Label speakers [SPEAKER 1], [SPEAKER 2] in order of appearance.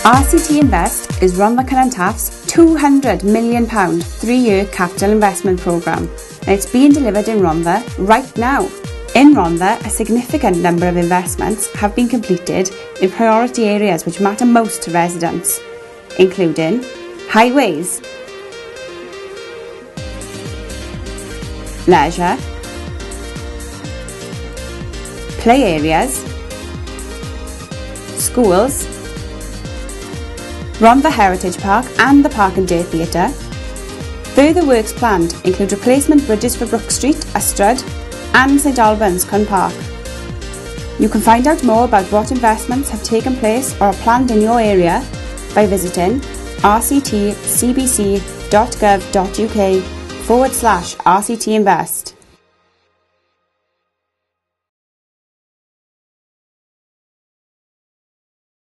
[SPEAKER 1] RCT Invest is Rhondda Cynon Taff's £200 million 3-year capital investment programme, and it's being delivered in Rhondda right now. In Rhondda, a significant number of investments have been completed in priority areas which matter most to residents, including highways, leisure, play areas, schools, Rhondda Heritage Park and the Park and Day Theatre. Further works planned include replacement bridges for Brook Street, Ystrad and St Albans, Cwm Park. You can find out more about what investments have taken place or are planned in your area by visiting rctcbc.gov.uk/RCT Invest.